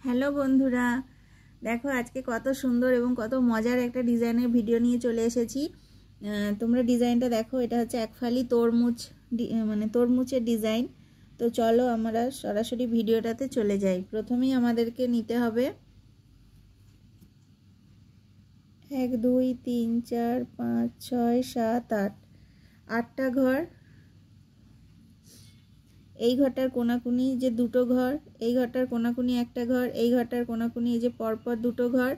Hello বন্ধুরা, দেখো আজকে কত সুন্দর এবং কত মজার একটা ডিজাইনের ভিডিও নিয়ে চলে এসেছি। তোমরা ডিজাইনটা দেখো, এটা হচ্ছে একফালি তরমুজ, মানে তরমুজের ডিজাইন। তো চলো আমরা সরাসরি ভিডিওটাতে চলে যাই। প্রথমেই আমাদেরকে নিতে হবে 1 2 3 4 5 6 7 8 8টা ঘর। এই ঘরটার কোনাকুনি যে দুটো ঘর, এই ঘরটার কোনাকুনি একটা ঘর, এই ঘরটার কোনাকুনি এই যে পরপর দুটো ঘর,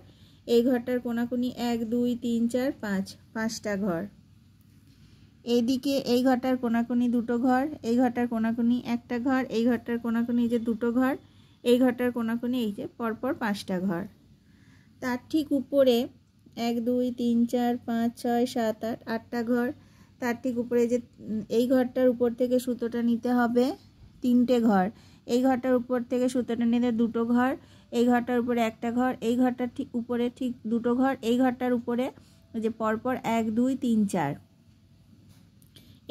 এই ঘরটার কোনাকুনি 1 2 3 4 5 5টা ঘর। এইদিকে এই ঘরটার কোনাকুনি দুটো ঘর, এই ঘরটার কোনাকুনি একটা ঘর, এই ঘরটার কোনাকুনি এই যে দুটো ঘর, এই ঘরটার কোনাকুনি এই যে পরপর 5টা ঘর। তার ঠিক উপরে 1 2 3 4 5 6 7 8 8টা ঘর। তার ঠিক উপরে যে এই ঘরটার উপর থেকে সুতোটা নিতে হবে 3টে ঘর, এই ঘরটার উপর থেকে সুতোটা নিতে দুটো ঘর, এই ঘরটার উপরে একটা ঘর, এই ঘরটার ঠিক উপরে ঠিক দুটো ঘর, এই ঘরটার উপরে যে পরপর 1 2 3 4।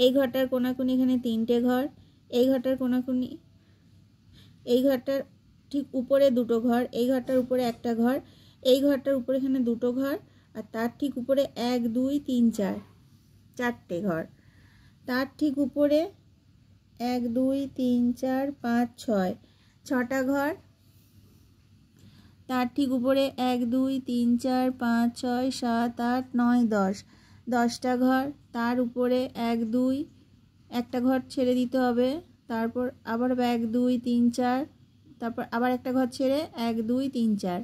এই ঘরটার কোনাকুনি এখানে 3টে ঘর, এই ঘরটার কোনাকুনি, এই ঘরটার ঠিক উপরে দুটো ঘর, এই ঘরটার উপরে একটা ঘর, এই ঘরটার উপরে এখানে দুটো ঘর, আর তার ঠিক উপরে 1 2 3 4 4টে ঘর। তার ঠিক উপরে 1 2 3 4 5 6 6টা ঘর। তার ঠিক উপরে 1 2 3 4 5 6 7 8 9 10 10টা ঘর। তার উপরে 1 2 একটা ঘর ছেড়ে দিতে হবে, তারপর আবার 1 2 3 4, তারপর আবার একটা ঘর ছেড়ে 1 2 3 4।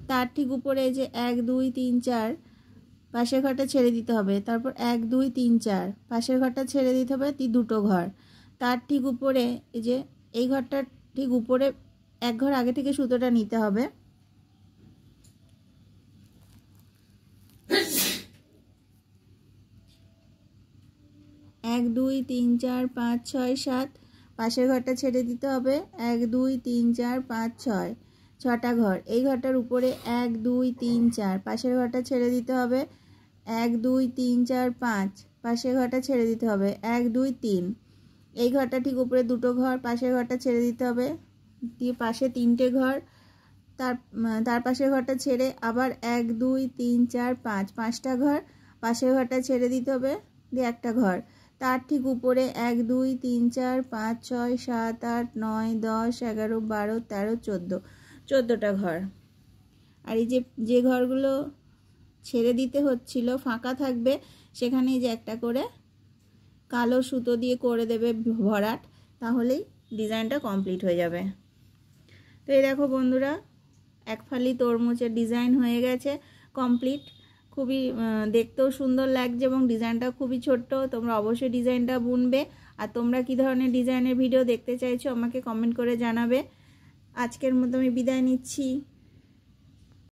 তার ঠিক উপরে যে 1 2 3 4 পাশের ঘরটা ছেড়ে দিতে হবে, তারপর 1 2 3 4 পাশের ঘরটা ছেড়ে দিতে হবে, দুটো ঘর। তার ঠিক উপরে এই যে এই ঘরটার ঠিক উপরে এক ঘর আগে থেকে সুতোটা নিতে হবে। এক 2 3 4 5 6 7 পাশের ঘরটা ছেড়ে দিতে হবে, 1 2 3 4 5 6 6টা ঘর। এই ঘরটার উপরে 1 2 3 4 পাশের ঘরটা ছেড়ে দিতে হবে, 1 2 3 4 5 পাশের ঘরটা ছেড়ে দিতে হবে, 1 2 3। এই ঘরটা ঠিক উপরে দুটো ঘর, পাশের ঘরটা ছেড়ে দিতে হবে, দিয়ে পাশে 3টে ঘর। তার পাশের ঘরটা ছেড়ে আবার 1 2 3 4 5 5টা ঘর, পাশের ঘরটা ছেড়ে দিতে হবে, দিয়ে একটা ঘর। তার ঠিক উপরে 1 2 3 4 5 6 7 8 9 10 11 12 13 14 14টা ঘর। আর এই যে ঘরগুলো ছেড়ে দিতে হচ্ছিল ফাঁকা থাকবে, সেখানে যে একটা করে কালো সুতো দিয়ে করে দেবে ভরাট, তাহলেই ডিজাইনটা কমপ্লিট হয়ে যাবে। তো এই দেখো বন্ধুরা, একফালি তরমুজের ডিজাইন হয়ে গেছে কমপ্লিট। খুবই দেখতেও সুন্দর লাগছে এবং ডিজাইনটা খুবই ছোট্ট। তোমরা অবশ্যই ডিজাইনটা বুনবে। আর তোমরা কী ধরনের ডিজাইনের ভিডিও দেখতে চাইছো আমাকে কমেন্ট করে জানাবে। আজকের মতো আমি বিদায় নিচ্ছি।